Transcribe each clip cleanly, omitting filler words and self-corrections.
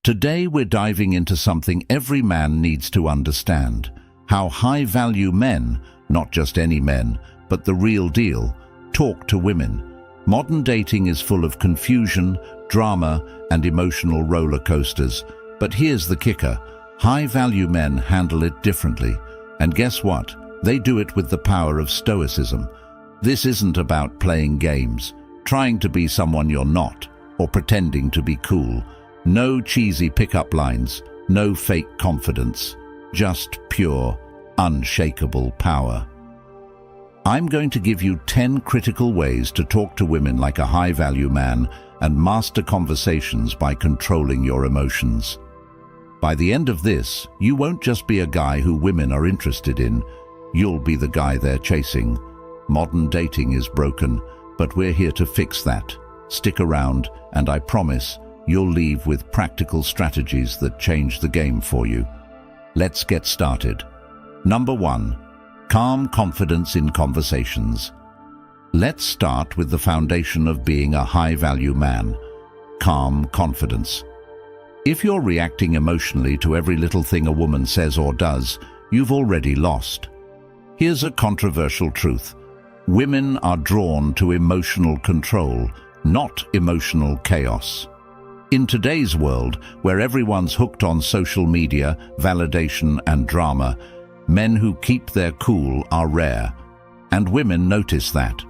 Today we're diving into something every man needs to understand: how high-value men, not just any men, but the real deal, talk to women. Modern dating is full of confusion, drama, and emotional roller coasters. But here's the kicker: high-value men handle it differently. And guess what? They do it with the power of Stoicism. This isn't about playing games, trying to be someone you're not, or pretending to be cool. No cheesy pickup lines, no fake confidence, just pure, unshakable power. I'm going to give you 10 critical ways to talk to women like a high-value man and master conversations by controlling your emotions. By the end of this, you won't just be a guy who women are interested in, you'll be the guy they're chasing. Modern dating is broken, but we're here to fix that. Stick around, and I promise you'll leave with practical strategies that change the game for you. Let's get started. Number 1. Calm confidence in conversations. Let's start with the foundation of being a high-value man: calm confidence. If you're reacting emotionally to every little thing a woman says or does, you've already lost. Here's a controversial truth: women are drawn to emotional control, not emotional chaos. In today's world, where everyone's hooked on social media, validation, and drama, men who keep their cool are rare, and women notice that.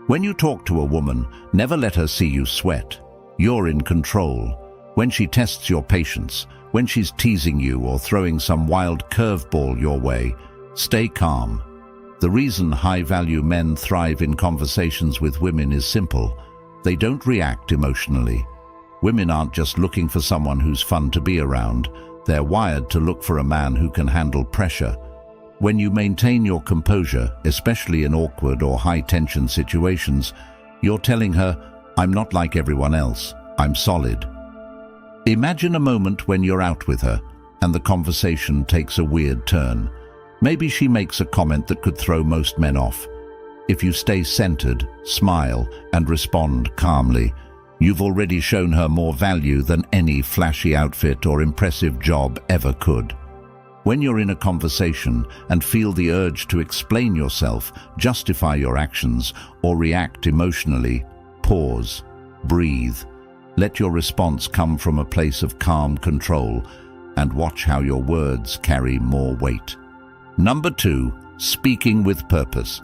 When you talk to a woman, never let her see you sweat. You're in control. When she tests your patience, when she's teasing you or throwing some wild curveball your way, stay calm. The reason high-value men thrive in conversations with women is simple: they don't react emotionally. Women aren't just looking for someone who's fun to be around. They're wired to look for a man who can handle pressure. When you maintain your composure, especially in awkward or high-tension situations, you're telling her, "I'm not like everyone else. I'm solid." Imagine a moment when you're out with her, and the conversation takes a weird turn. Maybe she makes a comment that could throw most men off. If you stay centered, smile, and respond calmly, you've already shown her more value than any flashy outfit or impressive job ever could. When you're in a conversation and feel the urge to explain yourself, justify your actions, or react emotionally, pause, breathe. Let your response come from a place of calm control, and watch how your words carry more weight. Number 2. Speaking with purpose.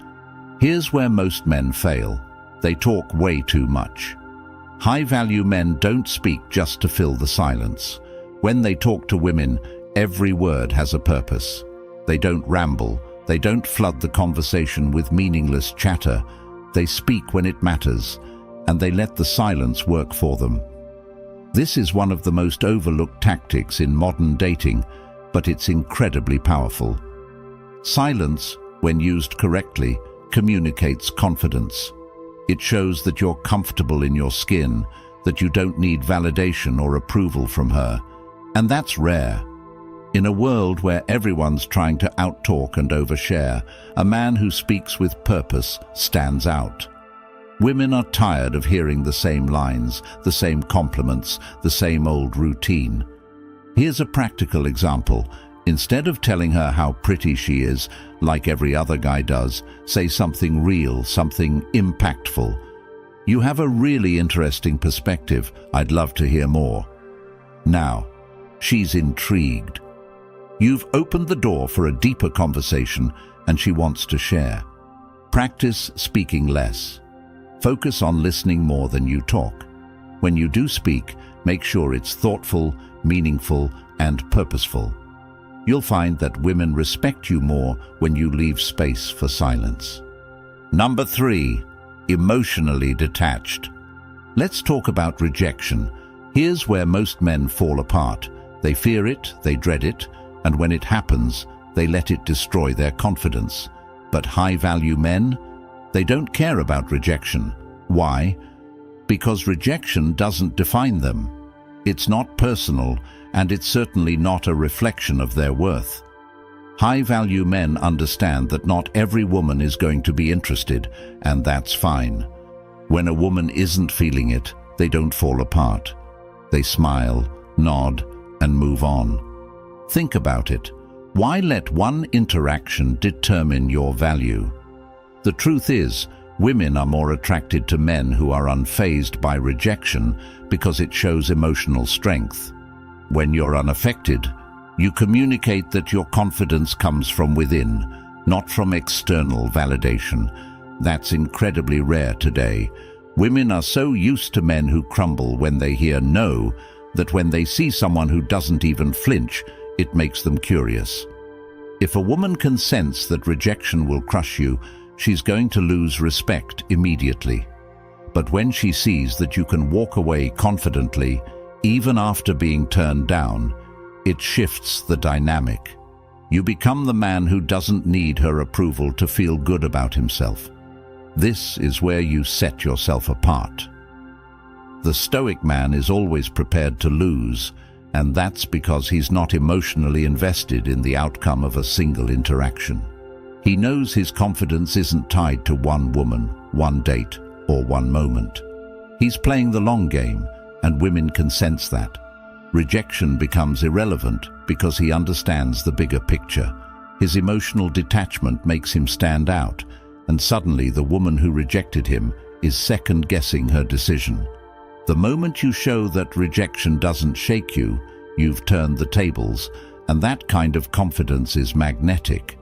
Here's where most men fail. They talk way too much. High-value men don't speak just to fill the silence. When they talk to women, every word has a purpose. They don't ramble. They don't flood the conversation with meaningless chatter. They speak when it matters, and they let the silence work for them. This is one of the most overlooked tactics in modern dating, but it's incredibly powerful. Silence, when used correctly, communicates confidence. It shows that you're comfortable in your skin, that you don't need validation or approval from her. And that's rare. In a world where everyone's trying to outtalk and overshare, a man who speaks with purpose stands out. Women are tired of hearing the same lines, the same compliments, the same old routine. Here's a practical example. Instead of telling her how pretty she is, like every other guy does, say something real, something impactful. "You have a really interesting perspective. I'd love to hear more." Now, she's intrigued. You've opened the door for a deeper conversation, and she wants to share. Practice speaking less. Focus on listening more than you talk. When you do speak, make sure it's thoughtful, meaningful, and purposeful. You'll find that women respect you more when you leave space for silence. Number 3. Emotionally detached. Let's talk about rejection. Here's where most men fall apart. They fear it, they dread it, and when it happens, they let it destroy their confidence. But high-value men? They don't care about rejection. Why? Because rejection doesn't define them. It's not personal, and it's certainly not a reflection of their worth. High-value men understand that not every woman is going to be interested, and that's fine. When a woman isn't feeling it, they don't fall apart. They smile, nod, and move on. Think about it. Why let one interaction determine your value? The truth is, women are more attracted to men who are unfazed by rejection because it shows emotional strength. When you're unaffected, you communicate that your confidence comes from within, not from external validation. That's incredibly rare today. Women are so used to men who crumble when they hear no, that when they see someone who doesn't even flinch, it makes them curious. If a woman can sense that rejection will crush you, she's going to lose respect immediately. But when she sees that you can walk away confidently, even after being turned down, it shifts the dynamic. You become the man who doesn't need her approval to feel good about himself. This is where you set yourself apart. The Stoic man is always prepared to lose, and that's because he's not emotionally invested in the outcome of a single interaction. He knows his confidence isn't tied to one woman, one date, or one moment. He's playing the long game, and women can sense that. Rejection becomes irrelevant because he understands the bigger picture. His emotional detachment makes him stand out, and suddenly the woman who rejected him is second-guessing her decision. The moment you show that rejection doesn't shake you, you've turned the tables, and that kind of confidence is magnetic.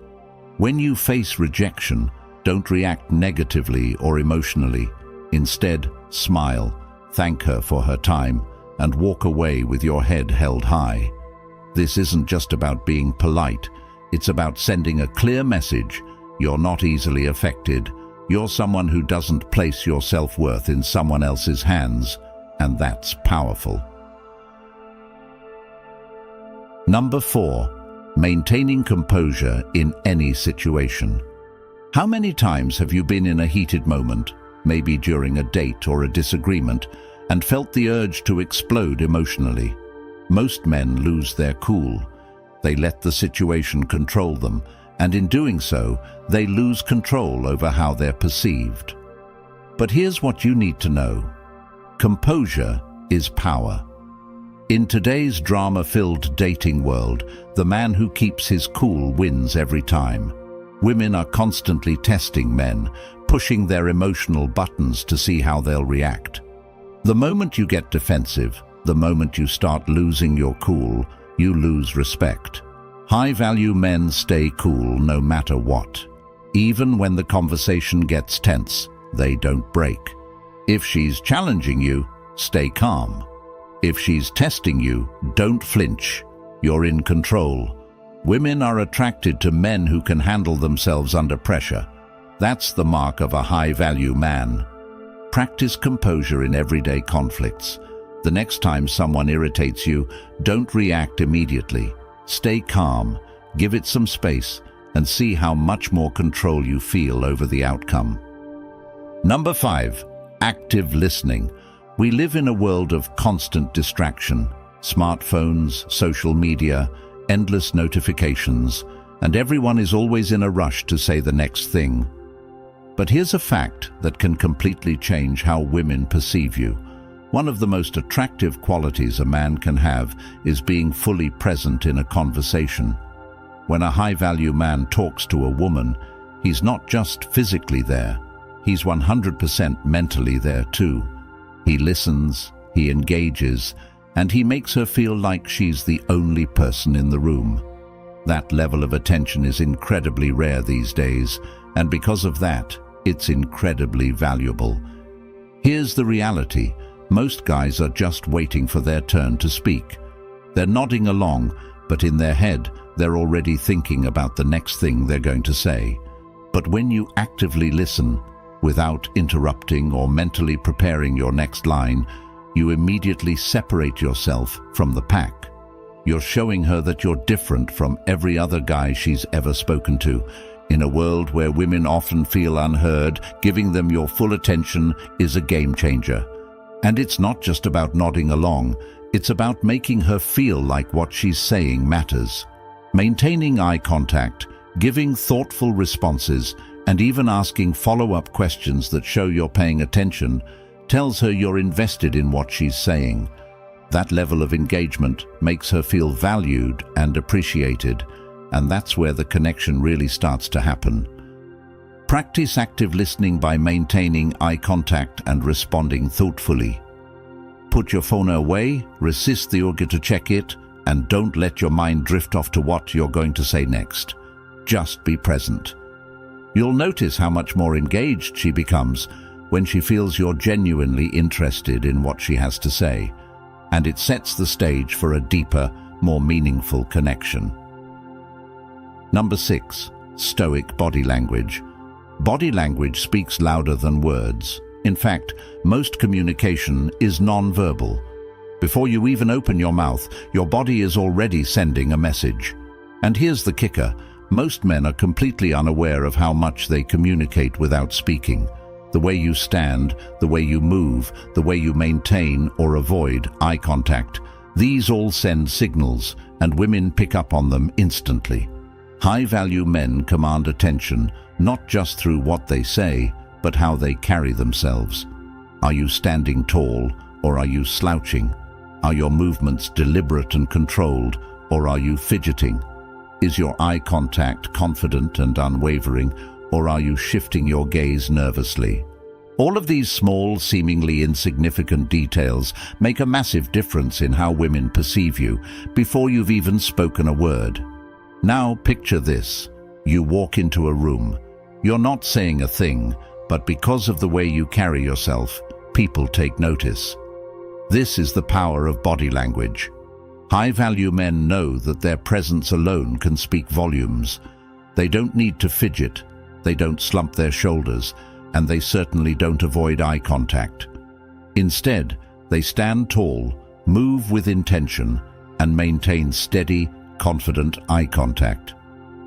When you face rejection, don't react negatively or emotionally. Instead, smile, thank her for her time, and walk away with your head held high. This isn't just about being polite, it's about sending a clear message. You're not easily affected. You're someone who doesn't place your self-worth in someone else's hands, and that's powerful. Number 4, maintaining composure in any situation. How many times have you been in a heated moment, maybe during a date or a disagreement, and felt the urge to explode emotionally? Most men lose their cool. They let the situation control them, and in doing so, they lose control over how they're perceived. But here's what you need to know. Composure is power. In today's drama-filled dating world, the man who keeps his cool wins every time. Women are constantly testing men, pushing their emotional buttons to see how they'll react. The moment you get defensive, the moment you start losing your cool, you lose respect. High-value men stay cool no matter what. Even when the conversation gets tense, they don't break. If she's challenging you, stay calm. If she's testing you, don't flinch. You're in control. Women are attracted to men who can handle themselves under pressure. That's the mark of a high-value man. Practice composure in everyday conflicts. The next time someone irritates you, don't react immediately. Stay calm, give it some space, and see how much more control you feel over the outcome. Number 5, active listening. We live in a world of constant distraction. Smartphones, social media, endless notifications, and everyone is always in a rush to say the next thing. But here's a fact that can completely change how women perceive you. One of the most attractive qualities a man can have is being fully present in a conversation. When a high-value man talks to a woman, he's not just physically there, he's 100% mentally there too. He listens, he engages, and he makes her feel like she's the only person in the room. That level of attention is incredibly rare these days, and because of that, it's incredibly valuable. Here's the reality. Most guys are just waiting for their turn to speak. They're nodding along, but in their head, they're already thinking about the next thing they're going to say. But when you actively listen, without interrupting or mentally preparing your next line, you immediately separate yourself from the pack. You're showing her that you're different from every other guy she's ever spoken to. In a world where women often feel unheard, giving them your full attention is a game changer. And it's not just about nodding along, it's about making her feel like what she's saying matters. Maintaining eye contact, giving thoughtful responses, and even asking follow-up questions that show you're paying attention tells her you're invested in what she's saying. That level of engagement makes her feel valued and appreciated, and that's where the connection really starts to happen. Practice active listening by maintaining eye contact and responding thoughtfully. Put your phone away, resist the urge to check it, and don't let your mind drift off to what you're going to say next. Just be present. You'll notice how much more engaged she becomes when she feels you're genuinely interested in what she has to say, and it sets the stage for a deeper, more meaningful connection. Number 6. Stoic body language. Body language speaks louder than words. In fact, most communication is non-verbal. Before you even open your mouth, your body is already sending a message. And here's the kicker: most men are completely unaware of how much they communicate without speaking. The way you stand, the way you move, the way you maintain or avoid eye contact, these all send signals, and women pick up on them instantly. High-value men command attention not just through what they say, but how they carry themselves. Are you standing tall, or are you slouching? Are your movements deliberate and controlled, or are you fidgeting? Is your eye contact confident and unwavering, or are you shifting your gaze nervously? All of these small, seemingly insignificant details make a massive difference in how women perceive you before you've even spoken a word. Now picture this. You walk into a room. You're not saying a thing, but because of the way you carry yourself, people take notice. This is the power of body language. High-value men know that their presence alone can speak volumes. They don't need to fidget, they don't slump their shoulders, and they certainly don't avoid eye contact. Instead, they stand tall, move with intention, and maintain steady, confident eye contact.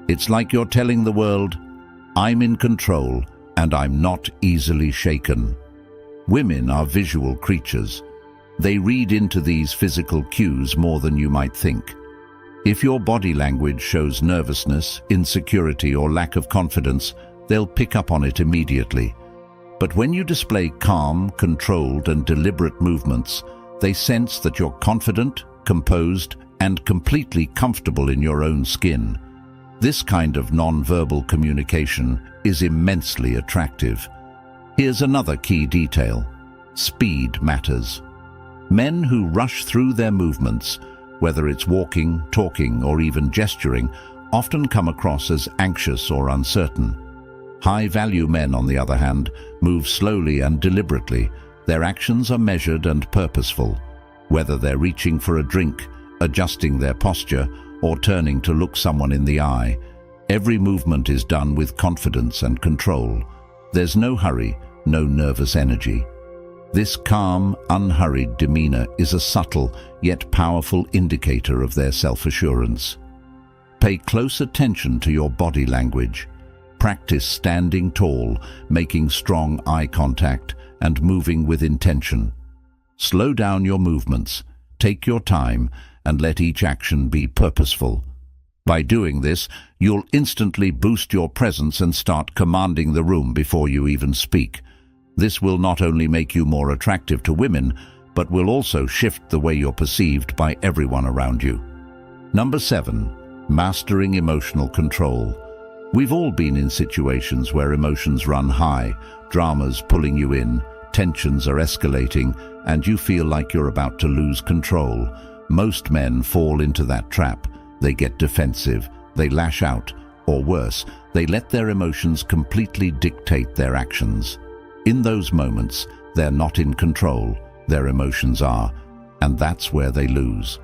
It's like you're telling the world, I'm in control, and I'm not easily shaken. Women are visual creatures. They read into these physical cues more than you might think. If your body language shows nervousness, insecurity, or lack of confidence, they'll pick up on it immediately. But when you display calm, controlled, and deliberate movements, they sense that you're confident, composed, and completely comfortable in your own skin. This kind of non-verbal communication is immensely attractive. Here's another key detail. Speed matters. Men who rush through their movements, whether it's walking, talking, or even gesturing, often come across as anxious or uncertain. High-value men, on the other hand, move slowly and deliberately. Their actions are measured and purposeful. Whether they're reaching for a drink, adjusting their posture, or turning to look someone in the eye, every movement is done with confidence and control. There's no hurry, no nervous energy. This calm, unhurried demeanor is a subtle yet powerful indicator of their self-assurance. Pay close attention to your body language. Practice standing tall, making strong eye contact, and moving with intention. Slow down your movements, take your time, and let each action be purposeful. By doing this, you'll instantly boost your presence and start commanding the room before you even speak. This will not only make you more attractive to women, but will also shift the way you're perceived by everyone around you. Number 7. Mastering emotional control. We've all been in situations where emotions run high, dramas pulling you in, tensions are escalating, and you feel like you're about to lose control. Most men fall into that trap. They get defensive, they lash out, or worse, they let their emotions completely dictate their actions. In those moments, they're not in control, their emotions are, and that's where they lose.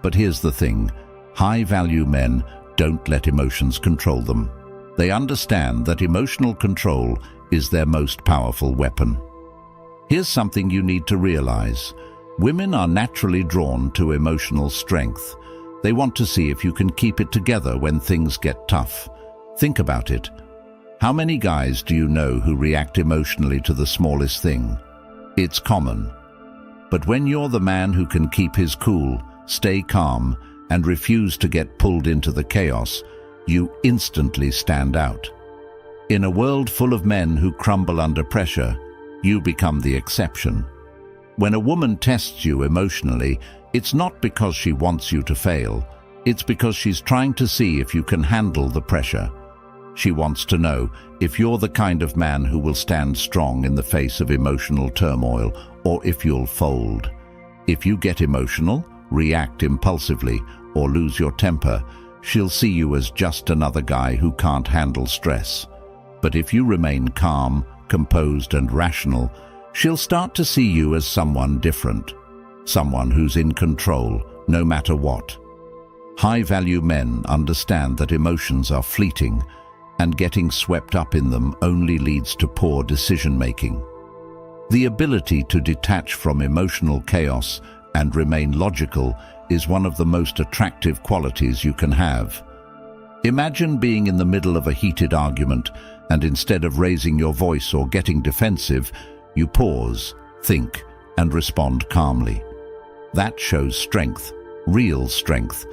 But here's the thing, high-value men don't let emotions control them. They understand that emotional control is their most powerful weapon. Here's something you need to realize. Women are naturally drawn to emotional strength. They want to see if you can keep it together when things get tough. Think about it. How many guys do you know who react emotionally to the smallest thing? It's common. But when you're the man who can keep his cool, stay calm, and refuse to get pulled into the chaos, you instantly stand out. In a world full of men who crumble under pressure, you become the exception. When a woman tests you emotionally, it's not because she wants you to fail. It's because she's trying to see if you can handle the pressure. She wants to know if you're the kind of man who will stand strong in the face of emotional turmoil, or if you'll fold. If you get emotional, react impulsively, or lose your temper, she'll see you as just another guy who can't handle stress. But if you remain calm, composed, and rational, she'll start to see you as someone different, someone who's in control, no matter what. High-value men understand that emotions are fleeting, and getting swept up in them only leads to poor decision-making. The ability to detach from emotional chaos and remain logical is one of the most attractive qualities you can have. Imagine being in the middle of a heated argument, and instead of raising your voice or getting defensive, you pause, think, and respond calmly. That shows strength, real strength,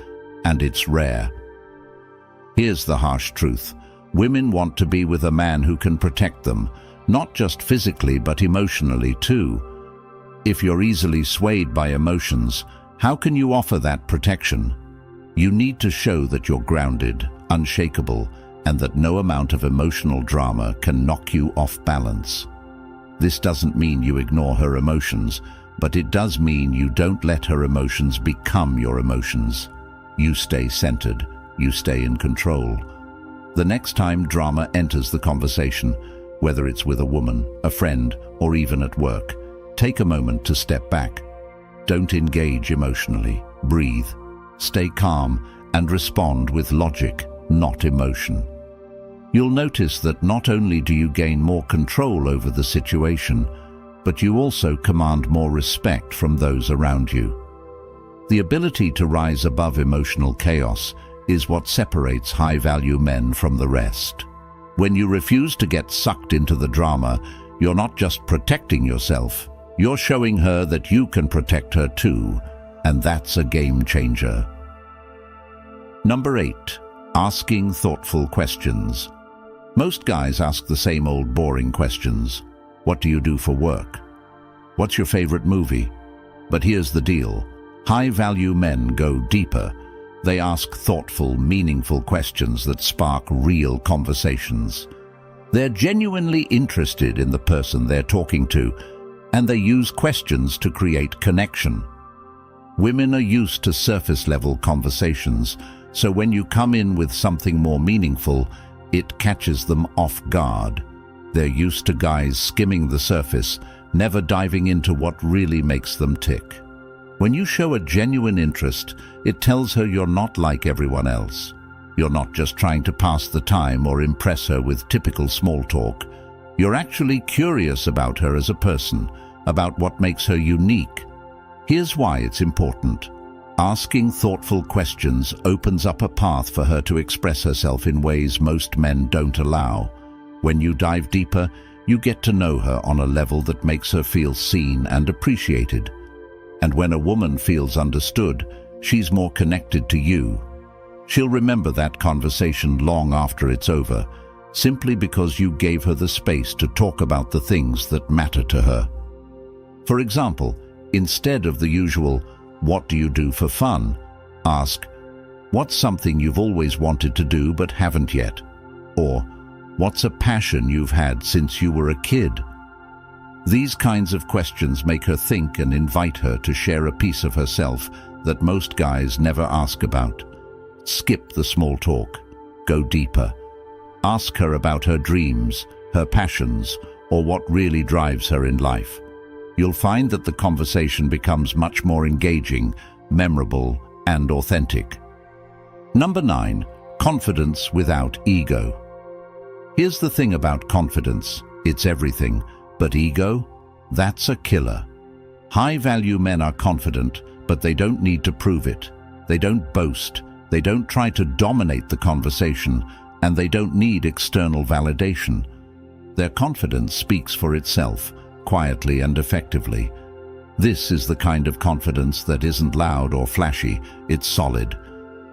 and it's rare. Here's the harsh truth. Women want to be with a man who can protect them, not just physically but emotionally too. If you're easily swayed by emotions, how can you offer that protection? You need to show that you're grounded, unshakable, and that no amount of emotional drama can knock you off balance. This doesn't mean you ignore her emotions, but it does mean you don't let her emotions become your emotions. You stay centered, you stay in control. The next time drama enters the conversation, whether it's with a woman, a friend, or even at work, take a moment to step back. Don't engage emotionally. Breathe, stay calm, and respond with logic, not emotion. You'll notice that not only do you gain more control over the situation, but you also command more respect from those around you. The ability to rise above emotional chaos is what separates high-value men from the rest. When you refuse to get sucked into the drama, you're not just protecting yourself, you're showing her that you can protect her too, and that's a game changer. Number 8. Asking thoughtful questions. Most guys ask the same old boring questions. What do you do for work? What's your favorite movie? But here's the deal. High-value men go deeper. They ask thoughtful, meaningful questions that spark real conversations. They're genuinely interested in the person they're talking to, and they use questions to create connection. Women are used to surface-level conversations, so when you come in with something more meaningful, it catches them off guard. They're used to guys skimming the surface, never diving into what really makes them tick. When you show a genuine interest, it tells her you're not like everyone else. You're not just trying to pass the time or impress her with typical small talk. You're actually curious about her as a person, about what makes her unique. Here's why it's important. Asking thoughtful questions opens up a path for her to express herself in ways most men don't allow. When you dive deeper, you get to know her on a level that makes her feel seen and appreciated. And when a woman feels understood, she's more connected to you. She'll remember that conversation long after it's over, simply because you gave her the space to talk about the things that matter to her. For example, instead of the usual, "What do you do for fun?" ask, "What's something you've always wanted to do but haven't yet?" Or, "What's a passion you've had since you were a kid?" These kinds of questions make her think and invite her to share a piece of herself that most guys never ask about. Skip the small talk. Go deeper. Ask her about her dreams, her passions, or what really drives her in life. You'll find that the conversation becomes much more engaging, memorable, and authentic. Number 9. Confidence without ego. Here's the thing about confidence. It's everything. But ego? That's a killer. High-value men are confident, but they don't need to prove it. They don't boast. They don't try to dominate the conversation, and they don't need external validation. Their confidence speaks for itself, quietly and effectively. This is the kind of confidence that isn't loud or flashy, it's solid.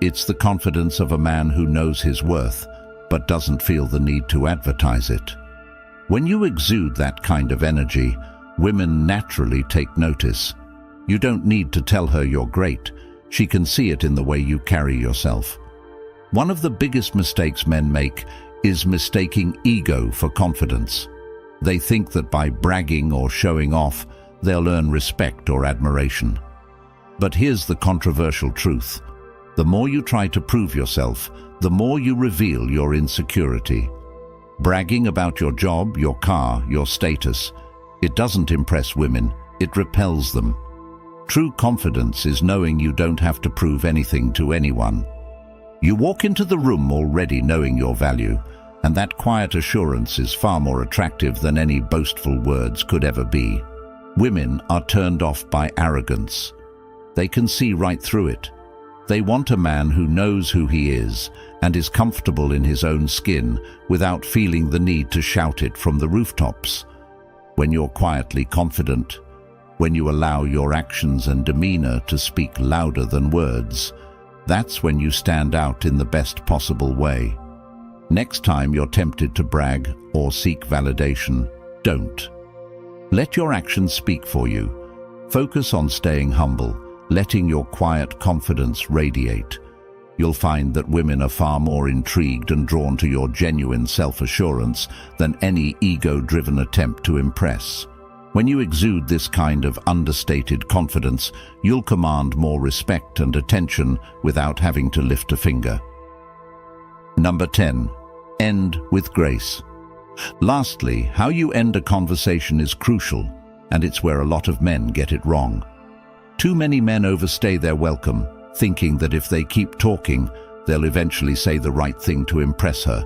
It's the confidence of a man who knows his worth, but doesn't feel the need to advertise it. When you exude that kind of energy, Women naturally take notice. You don't need to tell her you're great. She can see it in the way you carry yourself. One of the biggest mistakes men make is mistaking ego for confidence. They think that by bragging or showing off, they'll earn respect or admiration. But here's the controversial truth. The more you try to prove yourself, the more you reveal your insecurity. Bragging about your job, your car, your status, it doesn't impress women, it repels them. True confidence is knowing you don't have to prove anything to anyone. You walk into the room already knowing your value, and that quiet assurance is far more attractive than any boastful words could ever be. Women are turned off by arrogance. They can see right through it. They want a man who knows who he is and is comfortable in his own skin without feeling the need to shout it from the rooftops. When you're quietly confident, when you allow your actions and demeanor to speak louder than words, that's when you stand out in the best possible way. Next time you're tempted to brag or seek validation, don't. Let your actions speak for you. Focus on staying humble, letting your quiet confidence radiate. You'll find that women are far more intrigued and drawn to your genuine self-assurance than any ego-driven attempt to impress. When you exude this kind of understated confidence, you'll command more respect and attention without having to lift a finger. Number 10. End with grace. Lastly, how you end a conversation is crucial, and it's where a lot of men get it wrong. Too many men overstay their welcome, thinking that if they keep talking, they'll eventually say the right thing to impress her.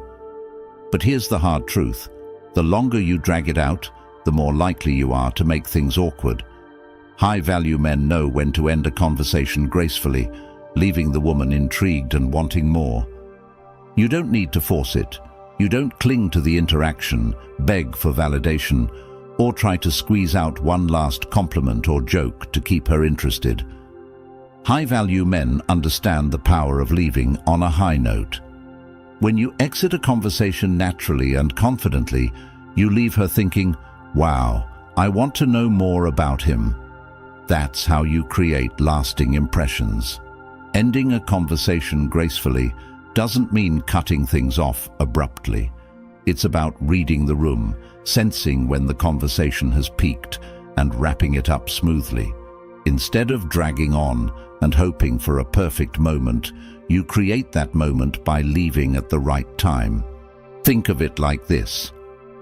But here's the hard truth. The longer you drag it out, the more likely you are to make things awkward. High-value men know when to end a conversation gracefully, leaving the woman intrigued and wanting more. You don't need to force it. You don't cling to the interaction, beg for validation, or try to squeeze out one last compliment or joke to keep her interested. High-value men understand the power of leaving on a high note. When you exit a conversation naturally and confidently, you leave her thinking, "Wow, I want to know more about him." That's how you create lasting impressions. Ending a conversation gracefully doesn't mean cutting things off abruptly. It's about reading the room, sensing when the conversation has peaked, and wrapping it up smoothly. Instead of dragging on and hoping for a perfect moment, you create that moment by leaving at the right time. Think of it like this.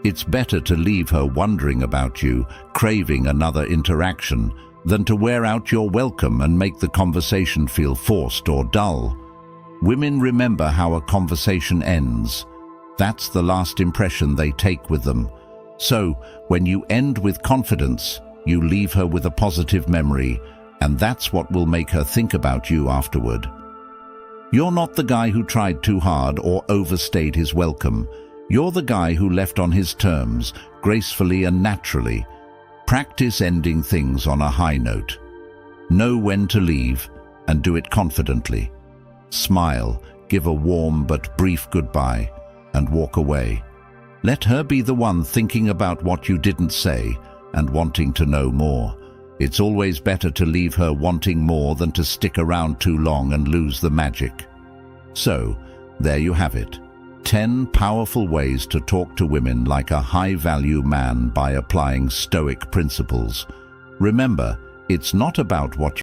It's better to leave her wondering about you, craving another interaction, than to wear out your welcome and make the conversation feel forced or dull. Women remember how a conversation ends. That's the last impression they take with them. So, when you end with confidence, you leave her with a positive memory, and that's what will make her think about you afterward. You're not the guy who tried too hard or overstayed his welcome. You're the guy who left on his terms, gracefully and naturally. Practice ending things on a high note. Know when to leave, and do it confidently. Smile, give a warm but brief goodbye, and walk away. Let her be the one thinking about what you didn't say and wanting to know more. It's always better to leave her wanting more than to stick around too long and lose the magic. So, there you have it. 10 powerful ways to talk to women like a high-value man by applying Stoic principles. Remember, it's not about what